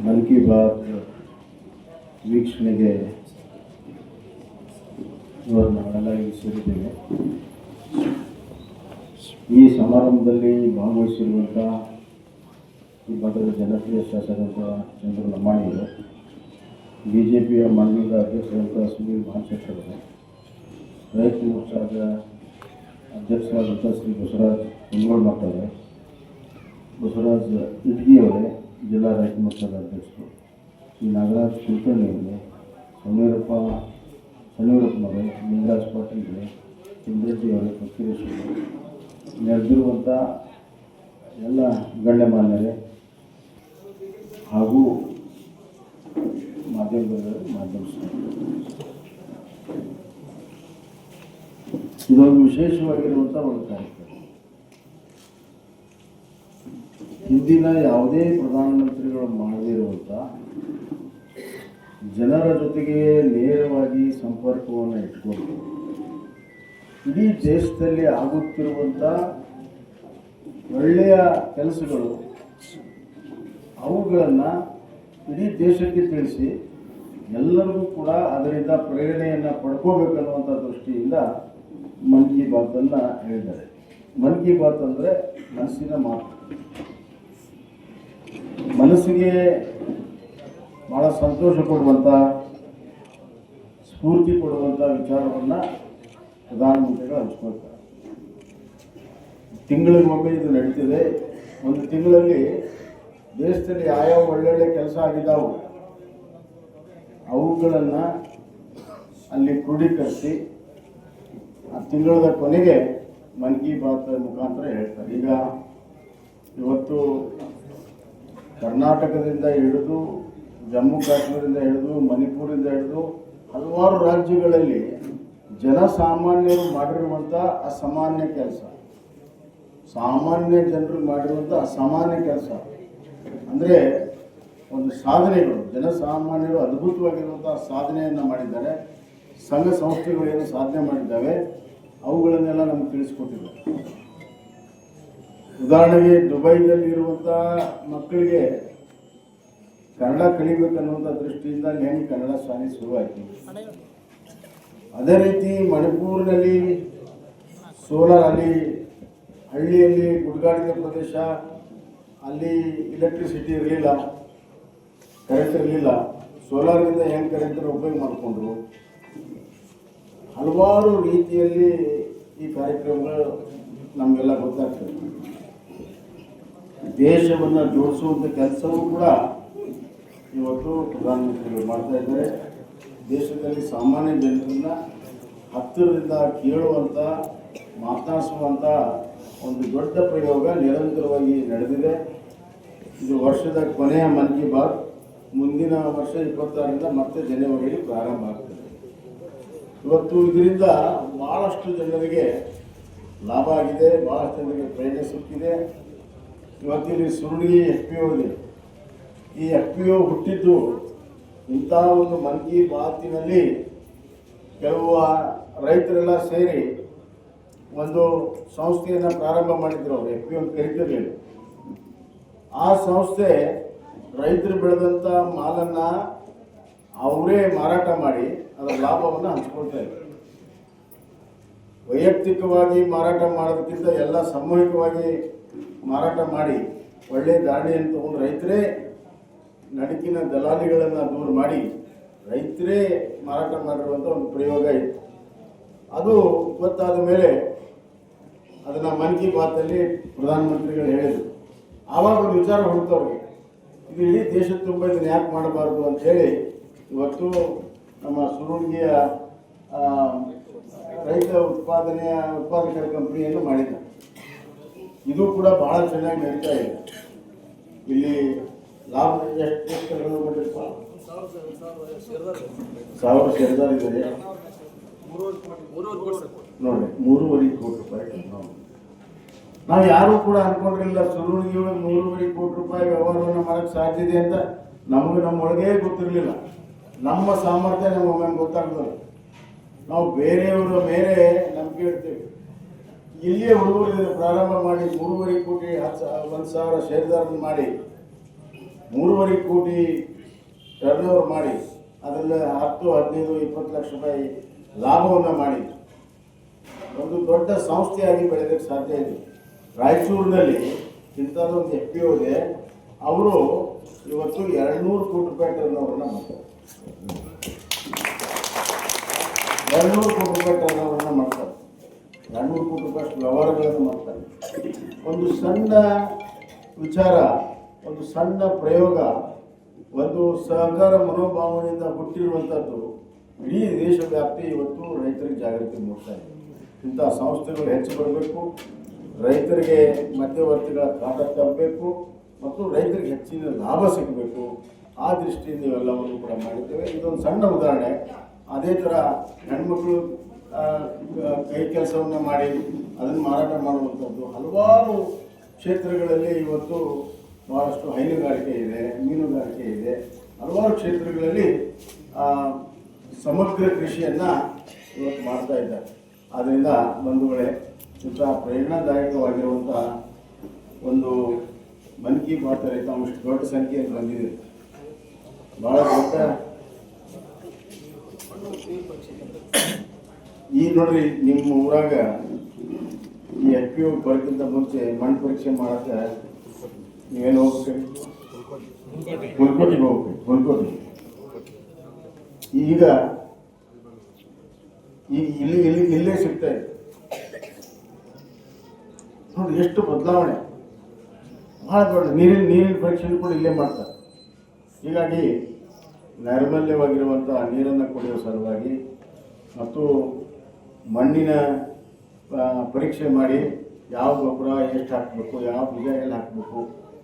ಮನ್ ಕಿ ಬಾತ್ ವೀಕ್ಷಣೆಗೆ ನಾವೆಲ್ಲ ಸೇರಿದ್ದೇವೆ. ಈ ಸಮಾರಂಭದಲ್ಲಿ ಭಾಗವಹಿಸಿರುವಂಥ ಈ ಭಾಗದ ಜನಪ್ರಿಯ ಶಾಸಕರಾದ ಚಂದ್ರು ಲಮಾಣಿಯವರು, BJPಯ ಮಾನ್ಯದ ಅಧ್ಯಕ್ಷರಾದ ಸುನೀಲ್ ಮಹಾಶೆಟ್ಟರವರು, ರೈತ ಮೋರ್ಚಾದ ಅಧ್ಯಕ್ಷರಾದಂಥ ಶ್ರೀ ಬಸವರಾಜ್ ಕುಂಗೋಳ್ಮಠವರೇ, ಬಸವರಾಜ್ ಇಟ್ಗಿಯವರೇ ಜಿಲ್ಲಾ ರೈತ ಮೋರ್ಚಾದ ಅಧ್ಯಕ್ಷರು, ಶ್ರೀ ನಾಗರಾಜ್ ಕುಲಕರ್ಣಿಯವರೇ, ಶನಿವರಪ್ಪನವರೇ, ಲಿಂಗರಾಜ್ ಪಾಟೀಲ್ರೇ, ಚಂದ್ರಜಿಯವರೇ, ಫಕೀರೇಶ್ವರೇ, ನೆರೆದಿರುವಂಥ ಎಲ್ಲ ಗಣ್ಯಮಾನ್ಯರೇ ಹಾಗೂ ಮಾಧ್ಯಮದವರು, ಇದೊಂದು ವಿಶೇಷವಾಗಿರುವಂಥ ಒಂದು ಕಾರ್ಯಕ್ರಮ. ಹಿಂದಿನ ಯಾವುದೇ ಪ್ರಧಾನಮಂತ್ರಿಗಳು ಮಾಡದಿರುವಂಥ ಜನರ ಜೊತೆಗೆ ನೇರವಾಗಿ ಸಂಪರ್ಕವನ್ನು ಇಟ್ಕೊಂಡು ಇಡೀ ದೇಶದಲ್ಲಿ ಆಗುತ್ತಿರುವಂಥ ಒಳ್ಳೆಯ ಕೆಲಸಗಳು ಅವುಗಳನ್ನು ಇಡೀ ದೇಶಕ್ಕೆ ತಿಳಿಸಿ ಎಲ್ಲರಿಗೂ ಕೂಡ ಅದರಿಂದ ಪ್ರೇರಣೆಯನ್ನು ಪಡ್ಕೋಬೇಕನ್ನುವಂಥ ದೃಷ್ಟಿಯಿಂದ ಮನ್ ಕಿ ಬಾತನ್ನು ಹೇಳಿದ್ದಾರೆ. ಮನ್ ಕಿ ಬಾತ್ ಅಂದರೆ ಮನಸ್ಸಿನ ಮಾತು. ಮನಸ್ಸಿಗೆ ಭಾಳ ಸಂತೋಷ ಕೊಡುವಂಥ, ಸ್ಫೂರ್ತಿ ಕೊಡುವಂಥ ವಿಚಾರವನ್ನು ಪ್ರಧಾನಮಂತ್ರಿಗಳು ಹಂಚ್ಕೊಳ್ತಾರೆ. ತಿಂಗಳಿಗೊಮ್ಮೆ ಇದು ನಡೀತಿದೆ. ಒಂದು ತಿಂಗಳಲ್ಲಿ ದೇಶದಲ್ಲಿ ಯಾವ್ಯಾವ ಒಳ್ಳೊಳ್ಳೆ ಕೆಲಸ ಆಗಿದ್ದಾವೆ ಅವುಗಳನ್ನು ಅಲ್ಲಿ ಕ್ರೋಢೀಕರಿಸಿ ಆ ತಿಂಗಳ ಕೊನೆಗೆ ಮನ್ ಕಿ ಬಾತ್ ಮುಖಾಂತರ ಹೇಳ್ತಾರೆ. ಈಗ ಇವತ್ತು ಕರ್ನಾಟಕದಿಂದ ಹಿಡಿದು ಜಮ್ಮು ಕಾಶ್ಮೀರದಿಂದ ಹಿಡಿದು ಮಣಿಪುರದಿಂದ ಹಿಡಿದು ಹಲವಾರು ರಾಜ್ಯಗಳಲ್ಲಿ ಜನಸಾಮಾನ್ಯರು ಮಾಡಿರುವಂಥ ಅಸಾಮಾನ್ಯ ಕೆಲಸ, ಸಾಮಾನ್ಯ ಜನರು ಮಾಡಿರುವಂಥ ಅಸಾಮಾನ್ಯ ಕೆಲಸ ಅಂದರೆ ಒಂದು ಸಾಧನೆಗಳು, ಜನಸಾಮಾನ್ಯರು ಅದ್ಭುತವಾಗಿರುವಂಥ ಸಾಧನೆಯನ್ನು ಮಾಡಿದ್ದಾರೆ. ಸಂಘ ಸಂಸ್ಥೆಗಳು ಏನು ಸಾಧನೆ ಮಾಡಿದ್ದಾವೆ ಅವುಗಳನ್ನೆಲ್ಲ ನಮ್ಗೆ ತಿಳಿಸ್ಕೊಟ್ಟಿದ್ದಾರೆ. ಉದಾಹರಣೆಗೆ ದುಬೈದಲ್ಲಿ ಇರುವಂಥ ಮಕ್ಕಳಿಗೆ ಕನ್ನಡ ಕಲಿಬೇಕನ್ನುವಂಥ ದೃಷ್ಟಿಯಿಂದ ಹೆಂಗೆ ಕನ್ನಡ ಶಾಲೆ ಶುರುವಾಯಿತು. ಅದೇ ರೀತಿ ಮಣಿಪುರಿನಲ್ಲಿ ಸೋಲಾರ್, ಅಲ್ಲಿ ಹಳ್ಳಿಯಲ್ಲಿ ಗುಡ್ಗಾಡಿದ ಪ್ರದೇಶ, ಅಲ್ಲಿ ಎಲೆಕ್ಟ್ರಿಸಿಟಿ ಇರಲಿಲ್ಲ, ಕರೆಂಟ್ ಇರಲಿಲ್ಲ. ಸೋಲಾರ್ನಿಂದ ಹೆಂಗೆ ಕರೆಂಟನ್ನು ಉಪಯೋಗ ಮಾಡಿಕೊಂಡ್ರು. ಹಲವಾರು ರೀತಿಯಲ್ಲಿ ಈ ಕಾರ್ಯಕ್ರಮಗಳು ನಮಗೆಲ್ಲ ಗೊತ್ತಾಗ್ತದೆ. ದೇಶವನ್ನು ಜೋಡಿಸುವಂಥ ಕೆಲಸವೂ ಕೂಡ ಇವತ್ತು ಪ್ರಧಾನಮಂತ್ರಿಗಳು ಮಾಡ್ತಾ ಇದ್ದಾರೆ. ದೇಶದಲ್ಲಿ ಸಾಮಾನ್ಯ ಜನರನ್ನ ಹತ್ತಿರದಿಂದ ಕೇಳುವಂಥ, ಮಾತನಾಡಿಸುವಂಥ ಒಂದು ದೊಡ್ಡ ಪ್ರಯೋಗ ನಿರಂತರವಾಗಿ ನಡೆದಿದೆ. ಇದು ವರ್ಷದ ಕೊನೆಯ ಮನ್ ಕಿ ಬಾತ್. ಮುಂದಿನ ವರ್ಷ 26ರಿಂದ ಮತ್ತೆ ಜನವರಿಯಲ್ಲಿ ಪ್ರಾರಂಭ ಆಗ್ತದೆ. ಇವತ್ತು ಇದರಿಂದ ಭಾಳಷ್ಟು ಜನರಿಗೆ ಲಾಭ ಆಗಿದೆ, ಭಾಳಷ್ಟು ಜನರಿಗೆ ಪ್ರೇರಣೆ ಸಿಕ್ಕಿದೆ. ಇವತ್ತಿಲ್ಲಿ ಸುರುಳಿ FPO ಇದೆ. ಈ FPO ಹುಟ್ಟಿದ್ದು ಇಂಥ ಒಂದು ಮನ್ ಕಿ ಬಾತಿನಲ್ಲಿ ಕೆಲವು ರೈತರೆಲ್ಲ ಸೇರಿ ಒಂದು ಸಂಸ್ಥೆಯನ್ನು ಪ್ರಾರಂಭ ಮಾಡಿದ್ರು. ಅವರು FPO ಅಂತ ಕರೀತಿರಲಿಲ್ಲ. ಆ ಸಂಸ್ಥೆ ರೈತರು ಬೆಳೆದಂಥ ಮಾಲನ್ನು ಅವರೇ ಮಾರಾಟ ಮಾಡಿ ಅದರ ಲಾಭವನ್ನು ಹಂಚ್ಕೊಳ್ತಾ ಇದ್ದಾರೆ. ವೈಯಕ್ತಿಕವಾಗಿ ಮಾರಾಟ ಮಾಡೋದಕ್ಕಿಂತ ಎಲ್ಲ ಸಾಮೂಹಿಕವಾಗಿ ಮಾರಾಟ ಮಾಡಿ ಒಳ್ಳೆಯ ಧಾರಣೆಯನ್ನು ತಗೊಂಡು ರೈತರೇ ನಡುಕಿನ ದಲಾಲಿಗಳನ್ನು ದೂರ ಮಾಡಿ ರೈತರೇ ಮಾರಾಟ ಮಾಡಿರುವಂಥ ಒಂದು ಪ್ರಯೋಗ ಇತ್ತು. ಅದು ಗೊತ್ತಾದ ಮೇಲೆ ಅದನ್ನು ಮನ್ ಕಿ ಬಾತಲ್ಲಿ ಪ್ರಧಾನಮಂತ್ರಿಗಳು ಹೇಳಿದರು. ಆವಾಗ ಒಂದು ವಿಚಾರ ಹುಡುಕ್ತವ್ರಿಗೆ, ಇದು ಇಡೀ ದೇಶದ ತುಂಬ ಇದನ್ನು ಯಾಕೆ ಮಾಡಬಾರ್ದು ಅಂಥೇಳಿ ಇವತ್ತು ನಮ್ಮ ಸುರುಳಿಯ ರೈತ ಉತ್ಪಾದಕರ ಕಂಪನಿಯನ್ನು ಮಾಡಿದ್ದಾರೆ. ಇದು ಕೂಡ ಬಹಳ ಚೆನ್ನಾಗಿ ನಡೀತಾ ಇದೆ. ಇಲ್ಲಿ ಲಾಭ ಎಷ್ಟು ಮಾಡಿರಪ್ಪ? 1000 ಶೇರ್ದಾರ್ ಇದ್ದಾರೆ ನೋಡಿ, 3.5 ಕೋಟಿ ರೂಪಾಯಿ. ನಾವು ಯಾರೂ ಕೂಡ ಅನ್ಕೊಂಡಿರಲಿಲ್ಲ ಸುರುಳಿಗೆ 3.5 ಕೋಟಿ ರೂಪಾಯಿ ವ್ಯವಹಾರವನ್ನು ಮಾಡೋಕ್ಕೆ ಸಾಧ್ಯ ಇದೆ ಅಂತ. ನಮ್ಮೊಳಗೇ ಗೊತ್ತಿರಲಿಲ್ಲ. ನಮ್ಮ ಸಾಮರ್ಥ್ಯ ನಮಗೆ ಗೊತ್ತಾಗ್ತದೆ. ನಾವು ಬೇರೆಯವರ ಮೇಲೆ ನಂಬಿಕೆ ಇಡ್ತೇವೆ. ಇಲ್ಲಿಯೇ ಹುಡುಗರು ಪ್ರಾರಂಭ ಮಾಡಿ 3.5 ಕೋಟಿ 1,000 ಶೇರ್ದಾರನ್ನು ಮಾಡಿ 3.5 ಕೋಟಿ ಟರ್ನ್ ಓವರ್ ಮಾಡಿ ಅದರಲ್ಲಿ 10, 15, 20 ಲಕ್ಷ ರೂಪಾಯಿ ಲಾಭವನ್ನು ಮಾಡಿ ಒಂದು ದೊಡ್ಡ ಸಂಸ್ಥೆಯಾಗಿ ಬೆಳೆಯೋದಕ್ಕೆ ಸಾಧ್ಯ ಇದೆ. ರಾಯಚೂರಿನಲ್ಲಿ ಇಂಥದ್ದೊಂದು FPO ಇದೆ. ಅವರು ಇವತ್ತು 200 ಕೋಟಿ ರೂಪಾಯಿ ಟರ್ನ್ ಓವರ್ನ ಮಾಡ್ತಾರೆ. 200 ಕೋಟಿ ರೂಪಾಯಿ ಟರ್ನ್ ಓವರ್ನ ಮಾಡ್ತಾರೆ. 200 ಕೋಟಿ ರೂಪಾಯಿ ವ್ಯವಹಾರಗಳನ್ನು ಮಾಡ್ತಾರೆ. ಒಂದು ಸಣ್ಣ ವಿಚಾರ, ಒಂದು ಸಣ್ಣ ಪ್ರಯೋಗ, ಒಂದು ಸಹಕಾರ ಮನೋಭಾವನೆಯಿಂದ ಹುಟ್ಟಿರುವಂಥದ್ದು ಇಡೀ ದೇಶವ್ಯಾಪ್ತಿ ಇವತ್ತು ರೈತರಿಗೆ ಜಾಗೃತಿ ಮೂಡ್ತಾ ಇದೆ. ಇಂಥ ಸಂಸ್ಥೆಗಳು ಹೆಚ್ಚು ಬರಬೇಕು, ರೈತರಿಗೆ ಮಧ್ಯವರ್ತಿಗಳ ಕಾಟ ತಪ್ಪಬೇಕು ಮತ್ತು ರೈತರಿಗೆ ಹೆಚ್ಚಿನ ಲಾಭ ಸಿಗಬೇಕು. ಆ ದೃಷ್ಟಿಯಿಂದ ಇವೆಲ್ಲವನ್ನು ಕೂಡ ಮಾಡಿದ್ದೇವೆ. ಇದೊಂದು ಸಣ್ಣ ಉದಾಹರಣೆ. ಅದೇ ಥರ ಹೆಣ್ಮಕ್ಳು ಕೈ ಕೆಲಸವನ್ನು ಮಾಡಿ ಅದನ್ನು ಮಾರಾಟ ಮಾಡುವಂಥದ್ದು ಹಲವಾರು ಕ್ಷೇತ್ರಗಳಲ್ಲಿ ಇವತ್ತು ಭಾಳಷ್ಟು ಹೈನುಗಾರಿಕೆ ಇದೆ, ಮೀನುಗಾರಿಕೆ ಇದೆ. ಹಲವಾರು ಕ್ಷೇತ್ರಗಳಲ್ಲಿ ಸಮಗ್ರ ಕೃಷಿಯನ್ನು ಇವತ್ತು ಮಾಡ್ತಾ ಇದ್ದಾರೆ. ಆದ್ದರಿಂದ ಬಂಧುಗಳೇ, ಇಂಥ ಪ್ರೇರಣಾದಾಯಕವಾಗಿರುವಂಥ ಒಂದು ಮನ್ ಕಿ ಬಾತ್ ತಾವು ಇಷ್ಟು ದೊಡ್ಡ ಸಂಖ್ಯೆಯಲ್ಲಿ ಬಂದಿದೆ. ಭಾಳ ದೊಡ್ಡ ಈಗ ನೋಡ್ರಿ, ನಿಮ್ಮ ಊರಾಗ ಈ FPO ಬರೋಕ್ಕಿಂತ ಮುಂಚೆ ಮಣ್ಣು ಪರೀಕ್ಷೆ ಮಾಡೋಕ್ಕೆ ನೀವೇನು ಹೋಗ್ಬೇಕು? ಹುಲ್ಕೋಟಿಗೆ ಹೋಗ್ಬೇಕು. ಹುಲ್ಕೋಟಿ ಈಗ ಇಲ್ಲೇ ಸಿಗ್ತಾ ಇದೆ. ನೋಡಿ ಎಷ್ಟು ಬದಲಾವಣೆ, ಭಾಳ ದೊಡ್ಡ ನೀರಿನ ಪರೀಕ್ಷೆನೂ ಕೂಡ ಇಲ್ಲೇ ಮಾಡ್ತಾರೆ. ಹೀಗಾಗಿ ನೈರ್ಮಲ್ಯವಾಗಿರುವಂಥ ನೀರನ್ನು ಕುಡಿಯೋ ಸಲುವಾಗಿ ಮತ್ತು ಮಣ್ಣಿನ ಪರೀಕ್ಷೆ ಮಾಡಿ ಯಾವ ಗೊಬ್ಬರ ಎಷ್ಟು ಹಾಕಬೇಕು, ಯಾವ ಬೀಜ ಎಲ್ಲಿ ಹಾಕಬೇಕು,